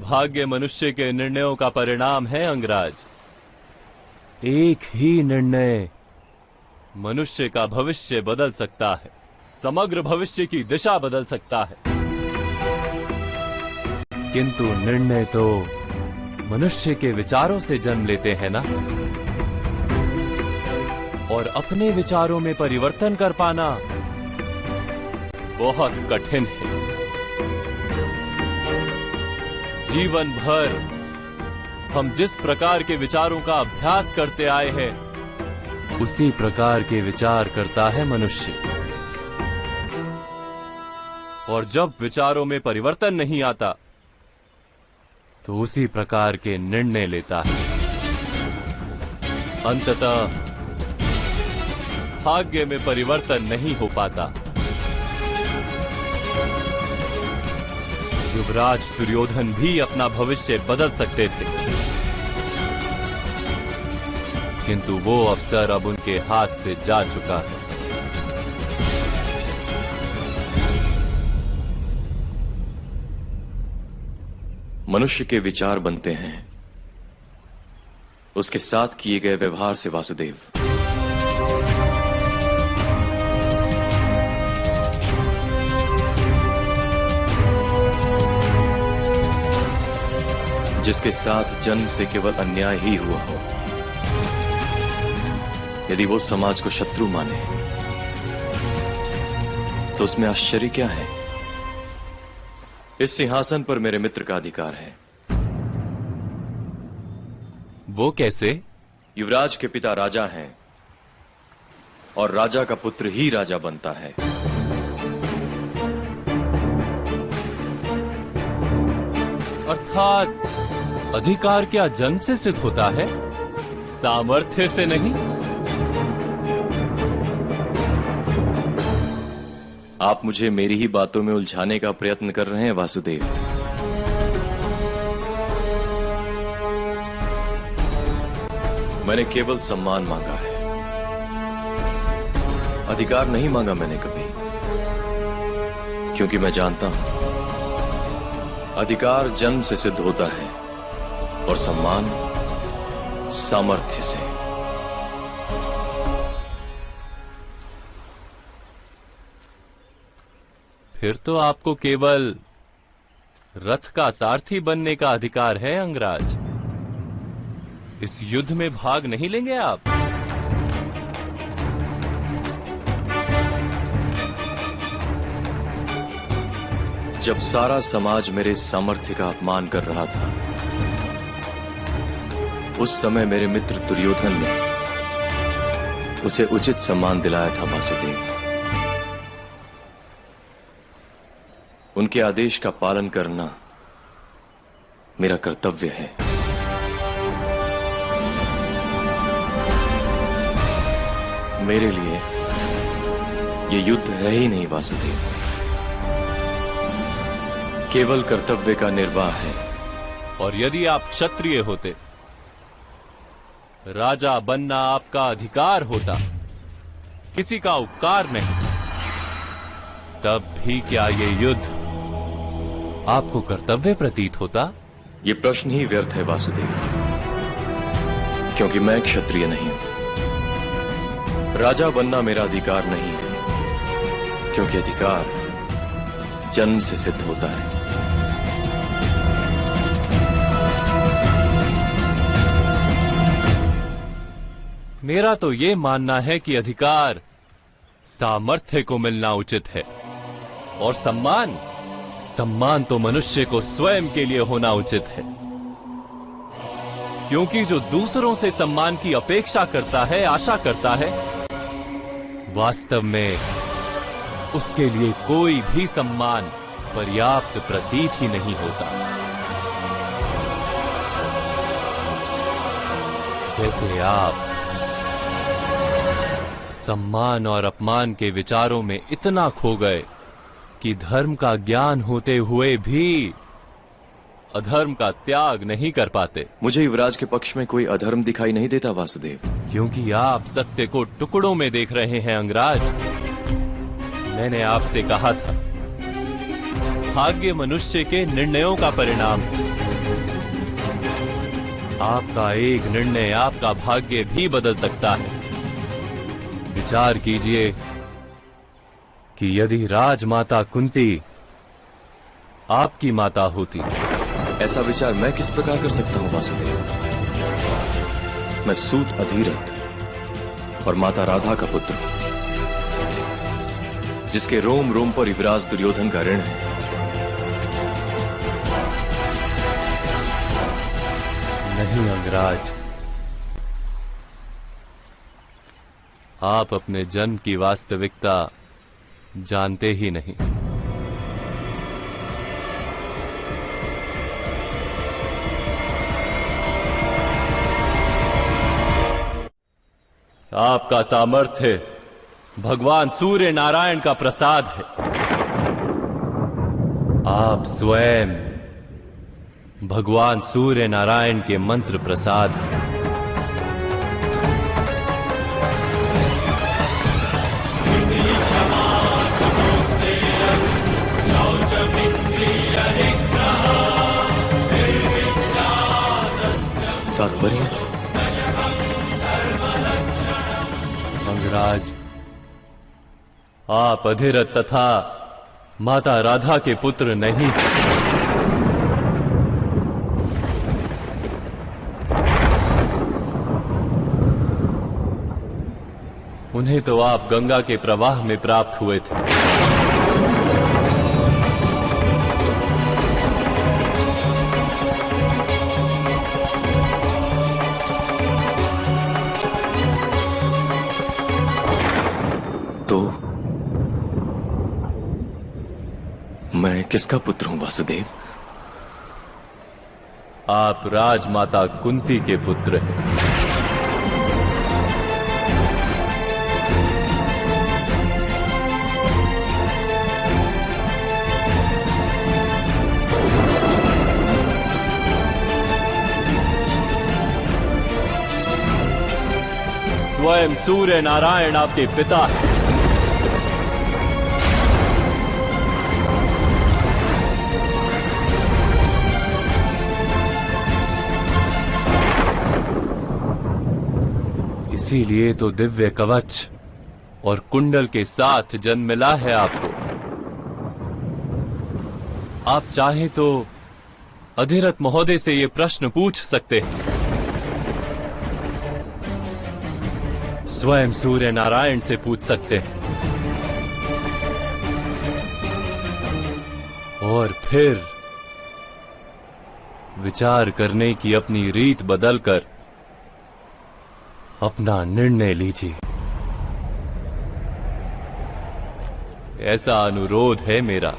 भाग्य मनुष्य के निर्णयों का परिणाम है अंगराज। एक ही निर्णय मनुष्य का भविष्य बदल सकता है, समग्र भविष्य की दिशा बदल सकता है। किंतु निर्णय तो मनुष्य के विचारों से जन्म लेते हैं ना, और अपने विचारों में परिवर्तन कर पाना बहुत कठिन है। जीवन भर हम जिस प्रकार के विचारों का अभ्यास करते आए हैं, उसी प्रकार के विचार करता है मनुष्य। और जब विचारों में परिवर्तन नहीं आता, तो उसी प्रकार के निर्णय लेता है। अंततः भाग्य में परिवर्तन नहीं हो पाता। युवराज दुर्योधन भी अपना भविष्य बदल सकते थे, किंतु वो अवसर अब उनके हाथ से जा चुका है। मनुष्य के विचार बनते हैं उसके साथ किए गए व्यवहार से वासुदेव। जिसके साथ जन्म से केवल अन्याय ही हुआ हो, यदि वो समाज को शत्रु माने, तो उसमें आश्चर्य क्या है? इस सिंहासन पर मेरे मित्र का अधिकार है। वो कैसे? युवराज के पिता राजा हैं और राजा का पुत्र ही राजा बनता है। अर्थात अधिकार क्या जन्म से सिद्ध होता है, सामर्थ्य से नहीं? आप मुझे मेरी ही बातों में उलझाने का प्रयत्न कर रहे हैं वासुदेव। मैंने केवल सम्मान मांगा है, अधिकार नहीं मांगा मैंने कभी, क्योंकि मैं जानता हूं अधिकार जन्म से सिद्ध होता है और सम्मान सामर्थ्य से। फिर तो आपको केवल रथ का सारथी बनने का अधिकार है अंगराज। इस युद्ध में भाग नहीं लेंगे आप? जब सारा समाज मेरे सामर्थ्य का अपमान कर रहा था, उस समय मेरे मित्र दुर्योधन ने उसे उचित सम्मान दिलाया था वासुदेव। उनके आदेश का पालन करना मेरा कर्तव्य है। मेरे लिए यह युद्ध है ही नहीं वासुदेव, केवल कर्तव्य का निर्वाह है। और यदि आप क्षत्रिय होते, राजा बनना आपका अधिकार होता, किसी का उपकार नहीं, तब भी क्या ये युद्ध आपको कर्तव्य प्रतीत होता? ये प्रश्न ही व्यर्थ है वासुदेव, क्योंकि मैं क्षत्रिय नहीं हूं। राजा बनना मेरा अधिकार नहीं है, क्योंकि अधिकार जन्म से सिद्ध होता है। मेरा तो ये मानना है कि अधिकार सामर्थ्य को मिलना उचित है, और सम्मान तो मनुष्य को स्वयं के लिए होना उचित है। क्योंकि जो दूसरों से सम्मान की अपेक्षा करता है, आशा करता है, वास्तव में उसके लिए कोई भी सम्मान पर्याप्त प्रतीत ही नहीं होता। जैसे आप सम्मान और अपमान के विचारों में इतना खो गए कि धर्म का ज्ञान होते हुए भी अधर्म का त्याग नहीं कर पाते। मुझे युवराज के पक्ष में कोई अधर्म दिखाई नहीं देता वासुदेव, क्योंकि आप सत्य को टुकड़ों में देख रहे हैं अंगराज। मैंने आपसे कहा था, भाग्य मनुष्य के निर्णयों का परिणाम है। आपका एक निर्णय आपका भाग्य भी बदल सकता है। विचार कीजिए कि यदि राजमाता कुंती आपकी माता होती। ऐसा विचार मैं किस प्रकार कर सकता हूं वासुदेव? मैं सूत अधीरथ और माता राधा का पुत्र हूं, जिसके रोम रोम पर युवराज दुर्योधन का ऋण है। नहीं अंगराज, आप अपने जन्म की वास्तविकता जानते ही नहीं। आपका सामर्थ्य भगवान सूर्य नारायण का प्रसाद है। आप स्वयं भगवान सूर्य नारायण के मंत्र प्रसाद हैं। तात्पर्य? अंगराज, आप अधिरथ तथा माता राधा के पुत्र नहीं। उन्हें तो आप गंगा के प्रवाह में प्राप्त हुए थे। तो मैं किसका पुत्र हूं वासुदेव? आप राजमाता कुंती के पुत्र हैं। स्वयं सूर्य नारायण आपके पिता हैं। इसीलिए तो दिव्य कवच और कुंडल के साथ जन्म मिला है आपको। आप चाहें तो अधिरथ महोदय से ये प्रश्न पूछ सकते हैं। स्वयं सूर्य नारायण से पूछ सकते हैं। और फिर विचार करने की अपनी रीत बदलकर अपना निर्णय लीजिए। ऐसा अनुरोध है मेरा।